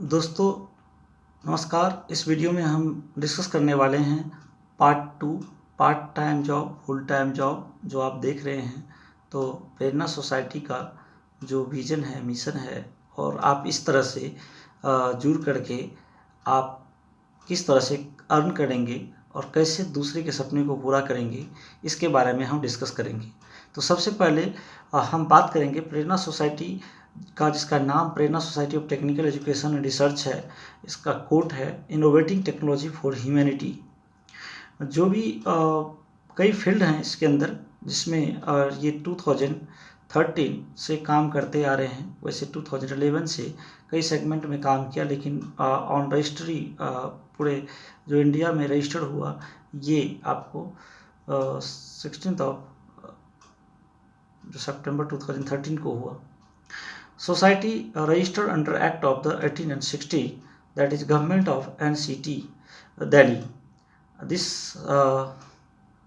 दोस्तों नमस्कार। इस वीडियो में हम डिस्कस करने वाले हैं part 2 part time job full time job जो आप देख रहे हैं। तो प्रेरणा सोसाइटी का जो विज़न है, मिशन है, और आप इस तरह से जुड़ करके आप किस तरह से अर्न करेंगे और कैसे दूसरे के सपने को पूरा करेंगे, इसके बारे में हम डिस्कस करेंगे। तो सबसे पहले हम बात करेंगे प्रेरणा सोसाइटी का, जिसका नाम Prerana society of technical education and research है। इसका कोट है इनोवेटिंग टेक्नोलॉजी फॉर ह्यूमैनिटी। जो भी कई फील्ड हैं इसके अंदर, जिसमें ये 2013 से काम करते आ रहे हैं। वैसे 2011 से कई सेगमेंट में काम किया, लेकिन ऑन रजिस्ट्री पूरे जो इंडिया में रजिस्टर्ड हुआ, ये आपको 16 ऑफ जो सितंबर 2013 को हुआ। Society registered under Act of the 1860, that is Government of NCT Delhi. This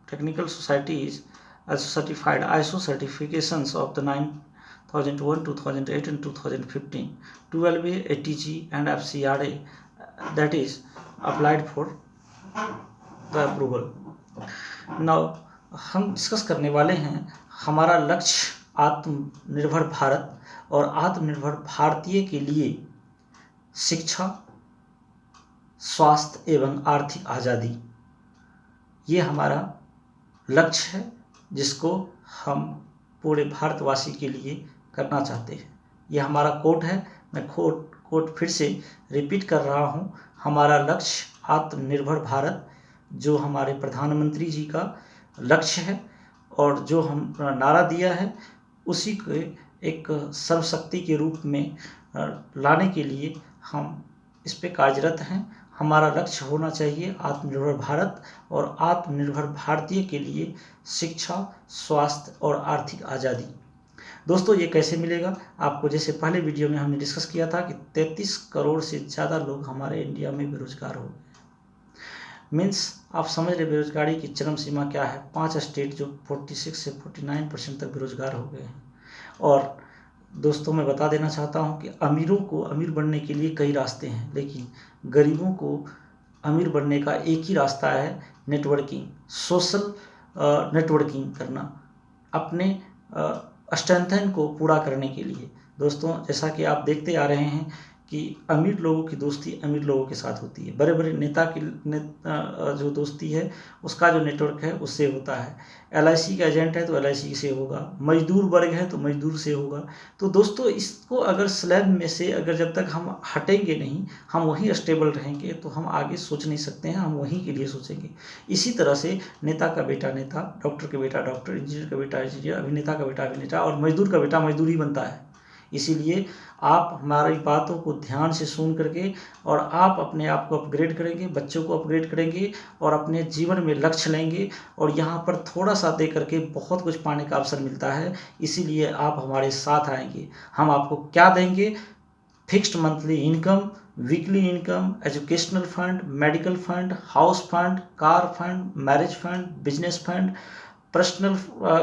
technical society is also certified ISO certifications of the 9001, 2008 and 2015, 12A, ATG and FCRA, that is applied for the approval. Now हम discuss करने वाले हैं हमारा लक्ष्य आत्मनिर्भर भारत और आत्मनिर्भर भारतीय के लिए शिक्षा, स्वास्थ्य एवं आर्थिक आज़ादी। ये हमारा लक्ष्य है, जिसको हम पूरे भारतवासी के लिए करना चाहते हैं। ये हमारा कोट है। मैं कोट फिर से रिपीट कर रहा हूँ। हमारा लक्ष्य आत्मनिर्भर भारत, जो हमारे प्रधानमंत्री जी का लक्ष्य है और जो हम नारा दिया है, उसी को एक सर्वशक्ति के रूप में लाने के लिए हम इस पे कार्यरत हैं। हमारा लक्ष्य होना चाहिए आत्मनिर्भर भारत और आत्मनिर्भर भारतीय के लिए शिक्षा, स्वास्थ्य और आर्थिक आज़ादी। दोस्तों, ये कैसे मिलेगा आपको? जैसे पहले वीडियो में हमने डिस्कस किया था कि 33 करोड़ से ज़्यादा लोग हमारे इंडिया में बेरोजगार हो गए। मीन्स आप समझ रहे बेरोजगारी की चरम सीमा क्या है। 5 स्टेट जो 46 से 49% तक बेरोजगार हो गए हैं। और दोस्तों, मैं बता देना चाहता हूं कि अमीरों को अमीर बनने के लिए कई रास्ते हैं, लेकिन गरीबों को अमीर बनने का एक ही रास्ता है, नेटवर्किंग, सोशल नेटवर्किंग करना, अपने स्ट्रेंथन को पूरा करने के लिए। दोस्तों, जैसा कि आप देखते आ रहे हैं कि अमीर लोगों की दोस्ती अमीर लोगों के साथ होती है। बड़े बड़े नेता की जो दोस्ती है, उसका जो नेटवर्क है उससे होता है। LIC का एजेंट है तो LIC से होगा, मजदूर वर्ग है तो मजदूर से होगा। तो दोस्तों, इसको अगर स्लैब में से अगर जब तक हम हटेंगे नहीं, हम वहीं स्टेबल रहेंगे, तो हम आगे सोच नहीं सकते हैं, हम वहीं के लिए सोचेंगे। इसी तरह से नेता का बेटा नेता, डॉक्टर का बेटा डॉक्टर, इंजीनियर का बेटा इंजीनियर, अभिनेता का बेटा अभिनेता और मजदूर का बेटा मजदूर ही बनता है। इसीलिए आप हमारी बातों को ध्यान से सुन करके और आप अपने आप को अपग्रेड करेंगे, बच्चों को अपग्रेड करेंगे और अपने जीवन में लक्ष्य लेंगे, और यहाँ पर थोड़ा सा दे करके बहुत कुछ पाने का अवसर मिलता है। इसीलिए आप हमारे साथ आएंगे। हम आपको क्या देंगे? Fixed monthly income, weekly income, educational fund, medical fund, house fund, car fund, marriage fund, business fund, personal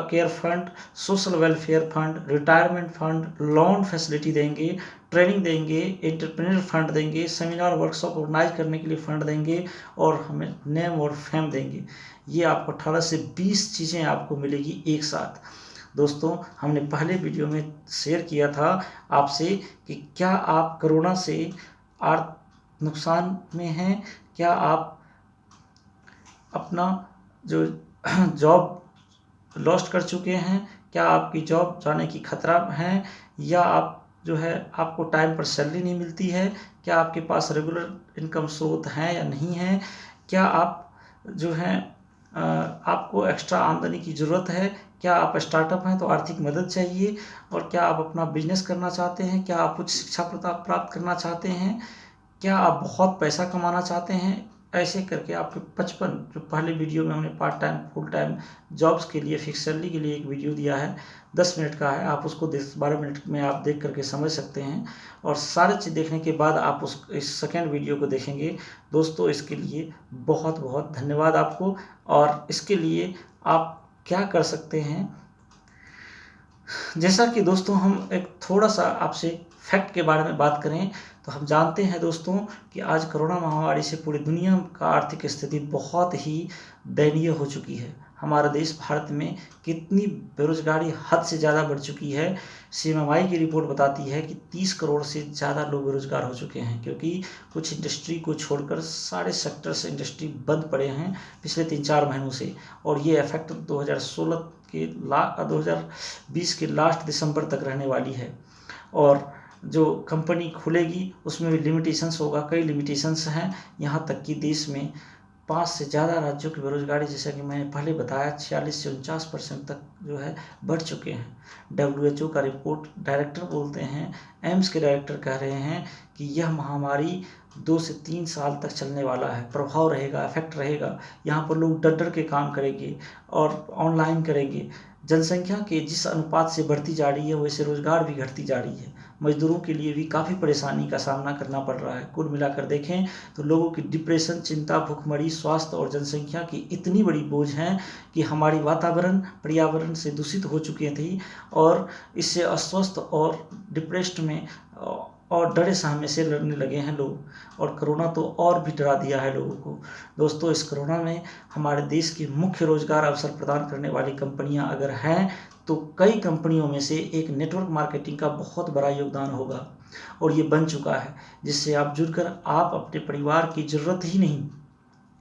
care fund, social welfare fund, retirement fund, loan facility देंगे, ट्रेनिंग देंगे, एंटरप्रेन्योर फंड देंगे, सेमिनार वर्कशॉप ऑर्गेनाइज करने के लिए fund देंगे, और हमें name और फेम देंगे। ये आपको 18 से 20 चीज़ें आपको मिलेगी एक साथ। दोस्तों, हमने पहले वीडियो में शेयर किया था आपसे कि क्या आप कोरोना से नुकसान में हैं, क्या आप अपना जो जॉब लॉस्ट कर चुके हैं, क्या आपकी जॉब जाने की खतरा है, या आप जो है आपको टाइम पर सैलरी नहीं मिलती है, क्या आपके पास रेगुलर इनकम स्रोत हैं या नहीं है, क्या आप जो है आपको एक्स्ट्रा आमदनी की ज़रूरत है, क्या आप स्टार्टअप हैं तो आर्थिक मदद चाहिए, और क्या आप अपना बिजनेस करना चाहते हैं, क्या आप उच्च शिक्षा प्राप्त करना चाहते हैं, क्या आप बहुत पैसा कमाना चाहते हैं। ऐसे करके आपके 55 जो पहले वीडियो में हमने part time full time jobs के लिए फिक्स सैलरी के लिए एक वीडियो दिया है, 10 मिनट का है। आप उसको 10-12 मिनट में आप देख करके समझ सकते हैं, और सारी चीज़ देखने के बाद आप इस सेकेंड वीडियो को देखेंगे। दोस्तों, इसके लिए बहुत बहुत धन्यवाद आपको। और इसके लिए आप क्या कर सकते हैं, जैसा कि दोस्तों हम एक थोड़ा सा आपसे फैक्ट के बारे में बात करें तो हम जानते हैं दोस्तों कि आज कोरोना महामारी से पूरी दुनिया का आर्थिक स्थिति बहुत ही दयनीय हो चुकी है। हमारा देश भारत में कितनी बेरोजगारी हद से ज़्यादा बढ़ चुकी है। CMMI की रिपोर्ट बताती है कि 30 करोड़ से ज़्यादा लोग बेरोजगार हो चुके हैं, क्योंकि कुछ इंडस्ट्री को छोड़कर सारे सेक्टर्स इंडस्ट्री बंद पड़े हैं पिछले 3-4 महीनों से। और ये इफेक्ट 2020 के लास्ट दिसंबर तक रहने वाली है। और जो कंपनी खुलेगी उसमें भी लिमिटेशंस होगा, कई लिमिटेशंस हैं। यहाँ तक कि देश में 5 से ज़्यादा राज्यों की बेरोजगारी, जैसा कि मैंने पहले बताया, 46 से 49% तक जो है बढ़ चुके हैं। WHO का रिपोर्ट डायरेक्टर बोलते हैं, एम्स के डायरेक्टर कह रहे हैं कि यह महामारी 2 से 3 साल तक चलने वाला है, प्रभाव रहेगा, इफेक्ट रहेगा। यहाँ पर लोग डर डर के काम करेंगे और ऑनलाइन करेंगे। जनसंख्या के जिस अनुपात से बढ़ती जा रही है वैसे रोजगार भी घटती जा रही है। मजदूरों के लिए भी काफ़ी परेशानी का सामना करना पड़ रहा है। कुल मिलाकर देखें तो लोगों की डिप्रेशन, चिंता, भूखमरी, स्वास्थ्य और जनसंख्या की इतनी बड़ी बोझ हैं कि हमारी वातावरण पर्यावरण से दूषित हो चुकी थी और इससे अस्वस्थ और डिप्रेस्ड में और डरे सहमे से लड़ने लगे हैं लोग। और कोरोना तो और भी डरा दिया है लोगों को। दोस्तों, इस कोरोना में हमारे देश की मुख्य रोजगार अवसर प्रदान करने वाली कंपनियां अगर हैं तो कई कंपनियों में से एक नेटवर्क मार्केटिंग का बहुत बड़ा योगदान होगा और ये बन चुका है, जिससे आप जुड़कर आप अपने परिवार की ज़रूरत ही नहीं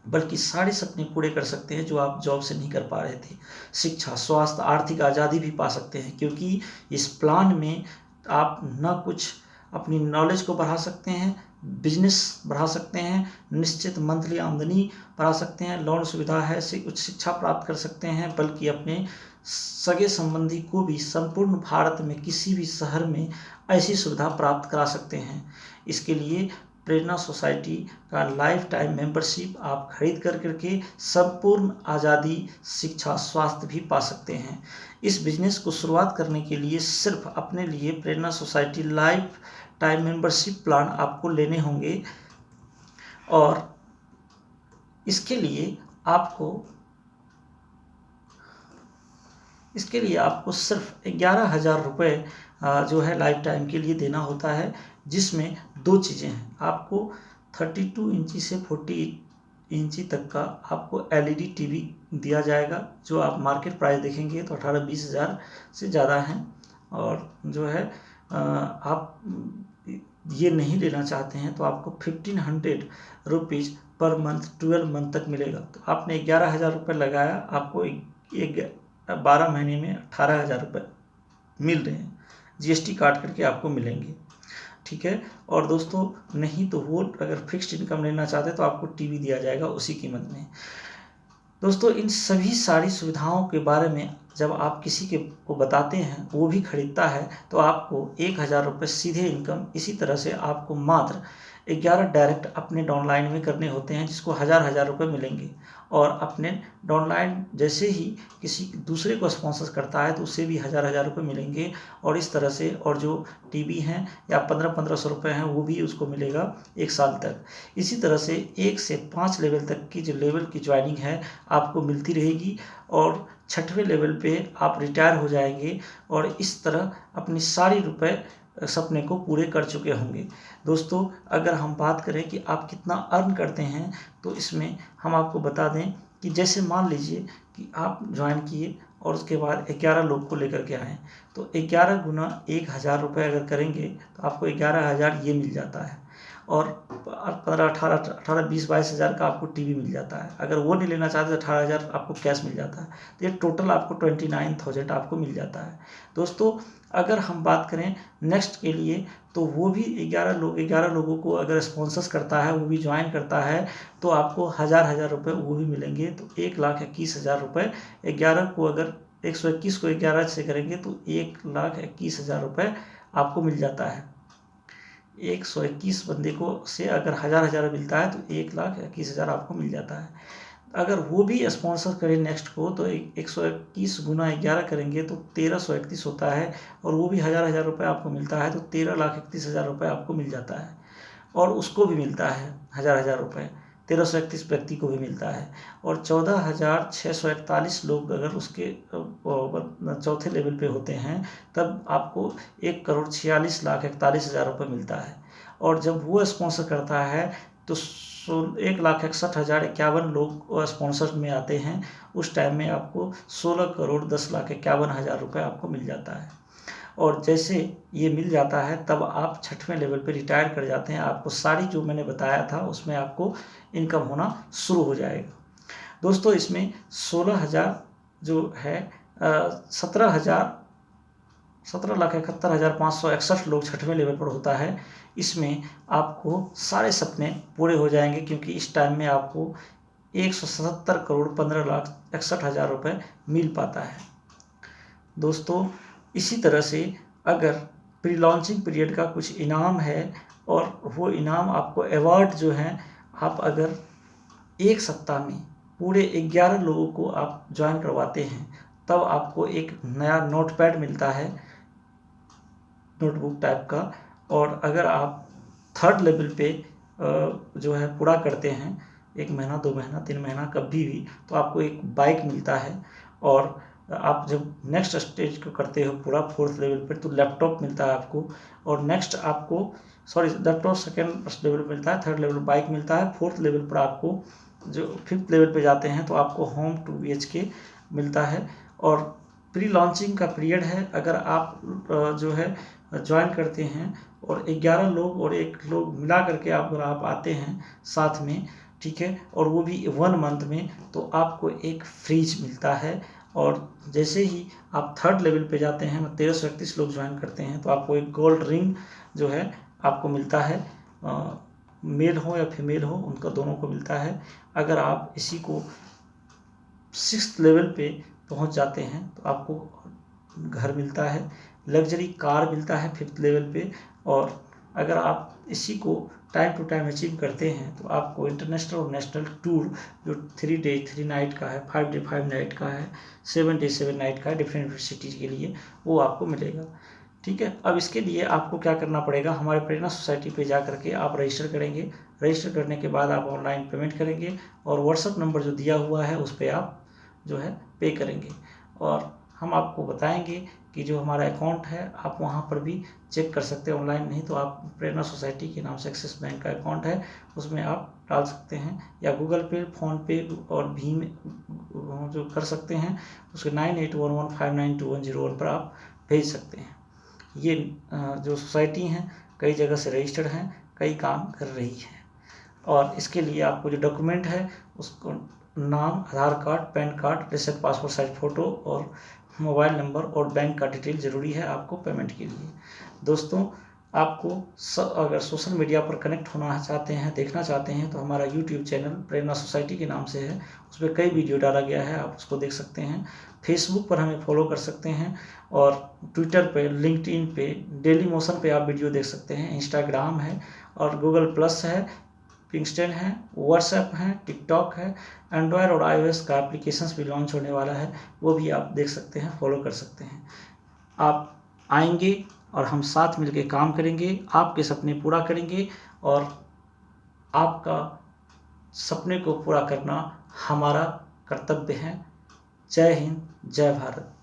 बल्कि सारे सपने पूरे कर सकते हैं जो आप जॉब से नहीं कर पा रहे थे। शिक्षा, स्वास्थ्य, आर्थिक आज़ादी भी पा सकते हैं, क्योंकि इस प्लान में आप न कुछ अपनी नॉलेज को बढ़ा सकते हैं, बिजनेस बढ़ा सकते हैं, निश्चित मंथली आमदनी बढ़ा सकते हैं, लोन सुविधा है, उच्च शिक्षा प्राप्त कर सकते हैं, बल्कि अपने सगे संबंधी को भी संपूर्ण भारत में किसी भी शहर में ऐसी सुविधा प्राप्त करा सकते हैं। इसके लिए प्रेरणा सोसाइटी का लाइफ टाइम मेंबरशिप आप खरीद करके संपूर्ण आज़ादी, शिक्षा, स्वास्थ्य भी पा सकते हैं। इस बिजनेस को शुरुआत करने के लिए सिर्फ अपने लिए Prerana society lifetime membership plan आपको लेने होंगे और इसके लिए आपको सिर्फ 11,000 रुपये जो है लाइफ टाइम के लिए देना होता है, जिसमें 2 चीज़ें हैं। आपको 32 इंची से 40 इंची तक का आपको LED टीवी दिया जाएगा, जो आप मार्केट प्राइस देखेंगे तो 18-20 हज़ार से ज़्यादा हैं। और जो है आप ये नहीं लेना चाहते हैं तो आपको 1500 रुपीज़ पर मंथ 12 मंथ तक मिलेगा। तो आपने 11,000 रुपये लगाया, आपको 12 महीने में 18,000 रुपये मिल रहे हैं, GST काट करके आपको मिलेंगे, ठीक है। और दोस्तों, नहीं तो वो अगर फिक्स्ड इनकम लेना चाहते हैं तो आपको टीवी दिया जाएगा उसी कीमत में। दोस्तों, इन सभी सारी सुविधाओं के बारे में जब आप किसी को बताते हैं, वो भी खरीदता है, तो आपको 1,000 रुपये सीधे इनकम इसी तरह से आपको मात्र 11 डायरेक्ट अपने डाउनलाइन में करने होते हैं, जिसको 1,000 रुपये मिलेंगे। और अपने डाउनलाइन जैसे ही किसी दूसरे को स्पॉन्सर करता है तो उससे भी 1,000 रुपये मिलेंगे। और इस तरह से, और जो टीवी हैं या 1500 रुपये हैं वो भी उसको मिलेगा 1 साल तक। इसी तरह से 1 से 5 लेवल तक की जो लेवल की ज्वाइनिंग है आपको मिलती रहेगी और 6वें लेवल पे आप रिटायर हो जाएंगे और इस तरह अपनी सारी रुपए सपने को पूरे कर चुके होंगे। दोस्तों, अगर हम बात करें कि आप कितना अर्न करते हैं तो इसमें हम आपको बता दें कि जैसे मान लीजिए कि आप ज्वाइन किए और उसके बाद 11 लोग को लेकर के आए, तो 11 गुना 1,000 रुपये अगर करेंगे तो आपको 11,000 ये मिल जाता है। और 18, 20, 22 हज़ार का आपको टीवी मिल जाता है। अगर वो नहीं लेना चाहते तो 18,000 आपको कैश मिल जाता है। तो ये टोटल आपको 29,000 आपको मिल जाता है। दोस्तों, अगर हम बात करें नेक्स्ट के लिए, तो वो भी 11 लोगों को अगर स्पॉन्सर्स करता है, वो भी ज्वाइन करता है, तो आपको 1,000 रुपये वो भी मिलेंगे। तो 1,21,000 रुपये 11 को, अगर 121 को 11 से करेंगे तो 1,21,000 रुपये आपको मिल जाता है। 121 बंदे को से अगर 1,000 मिलता है तो 1,21,000 आपको मिल जाता है। अगर वो भी स्पॉन्सर करें नेक्स्ट को तो 121 गुना 11 करेंगे तो 1,331 होता है और वो भी 1,000 रुपये आपको मिलता है, तो 13,31,000 रुपये आपको मिल जाता है। और उसको भी मिलता है 1,000 रुपये, 1331 व्यक्ति को भी मिलता है। और 14,641 लोग अगर उसके चौथे लेवल पे होते हैं तब आपको 1,46,41,000 रुपये मिलता है। और जब वो स्पॉन्सर करता है तो 1,61,051 लोग स्पॉन्सर में आते हैं, उस टाइम में आपको 16,10,51,000 रुपये आपको मिल जाता है। और जैसे ये मिल जाता है तब आप 6वें लेवल पे रिटायर कर जाते हैं। आपको सारी जो मैंने बताया था उसमें आपको इनकम होना शुरू हो जाएगा। दोस्तों इसमें 16,000 जो है 17,71,561 लोग 6वें लेवल पर होता है। इसमें आपको सारे सपने पूरे हो जाएंगे, क्योंकि इस टाइम में आपको 177,15,61,000 रुपये मिल पाता है। दोस्तों इसी तरह से अगर प्री लॉन्चिंग पीरियड का कुछ इनाम है और वो इनाम आपको अवार्ड जो है, आप अगर एक सप्ताह में पूरे 11 लोगों को आप ज्वाइन करवाते हैं तब आपको एक नया नोटपैड मिलता है, नोटबुक टाइप का। और अगर आप 3rd लेवल पे जो है पूरा करते हैं 1 महीना 2 महीना 3 महीना कभी भी, तो आपको एक बाइक मिलता है। और आप जब नेक्स्ट स्टेज को करते हो पूरा 4th लेवल पर तो लैपटॉप मिलता है आपको। और नेक्स्ट आपको लैपटॉप 2nd लेवल पर मिलता है, 3rd लेवल बाइक मिलता है, 4th लेवल पर आपको जो 5th लेवल पे जाते हैं तो आपको होम 2 BHK मिलता है। और प्री लॉन्चिंग का पीरियड है, अगर आप जो है ज्वाइन करते हैं और 11 लोग और 1 लोग मिला करके अगर आप आते हैं साथ में, ठीक है, और वो भी 1 मंथ में, तो आपको एक फ्रिज मिलता है। और जैसे ही आप 3rd लेवल पे जाते हैं, 1331 लोग ज्वाइन करते हैं, तो आपको एक गोल्ड रिंग जो है आपको मिलता है। मेल हो या फीमेल हो, उनका दोनों को मिलता है। अगर आप इसी को 6th लेवल पे पहुंच जाते हैं तो आपको घर मिलता है, लग्जरी कार मिलता है 5th लेवल पे। और अगर आप इसी को टाइम टू टाइम अचीव करते हैं तो आपको इंटरनेशनल और नेशनल टूर जो 3 डे 3 नाइट का है, 5 डे 5 नाइट का है, 7 डे 7 नाइट का है डिफरेंट सिटीज़ के लिए, वो आपको मिलेगा। ठीक है, अब इसके लिए आपको क्या करना पड़ेगा, हमारे प्रेरणा सोसाइटी पे जा करके आप रजिस्टर करेंगे। रजिस्टर करने के बाद आप ऑनलाइन पेमेंट करेंगे और व्हाट्सअप नंबर जो दिया हुआ है उस पर आप जो है पे करेंगे। और हम आपको बताएंगे कि जो हमारा अकाउंट है आप वहाँ पर भी चेक कर सकते हैं ऑनलाइन, नहीं तो आप प्रेरणा सोसाइटी के नाम से एक्सिस बैंक का अकाउंट है उसमें आप डाल सकते हैं, या गूगल पे, फ़ोन पे और भीम जो कर सकते हैं उसके 9811592101 पर आप भेज सकते हैं। ये जो सोसाइटी हैं कई जगह से रजिस्टर्ड हैं, कई काम कर रही है। और इसके लिए आपको जो डॉक्यूमेंट है उसको नाम, Aadhaar card, PAN card, recent passport size photo और मोबाइल नंबर और बैंक का डिटेल ज़रूरी है आपको पेमेंट के लिए। दोस्तों आपको अगर सोशल मीडिया पर कनेक्ट होना चाहते हैं, देखना चाहते हैं, तो हमारा यूट्यूब चैनल प्रेरणा सोसाइटी के नाम से है, उस पर कई वीडियो डाला गया है, आप उसको देख सकते हैं। फेसबुक पर हमें फॉलो कर सकते हैं और ट्विटर पे, लिंक्डइन पे, डेली मोशन पे आप वीडियो देख सकते हैं। इंस्टाग्राम है और गूगल प्लस है, पिंगस्टन है, व्हाट्सएप है, टिकटॉक है, एंड्रॉयड और iOS का एप्लीकेशंस भी लॉन्च होने वाला है, वो भी आप देख सकते हैं, फॉलो कर सकते हैं। आप आएंगे और हम साथ मिलकर काम करेंगे, आपके सपने पूरा करेंगे और आपका सपने को पूरा करना हमारा कर्तव्य है। जय हिंद, जय भारत।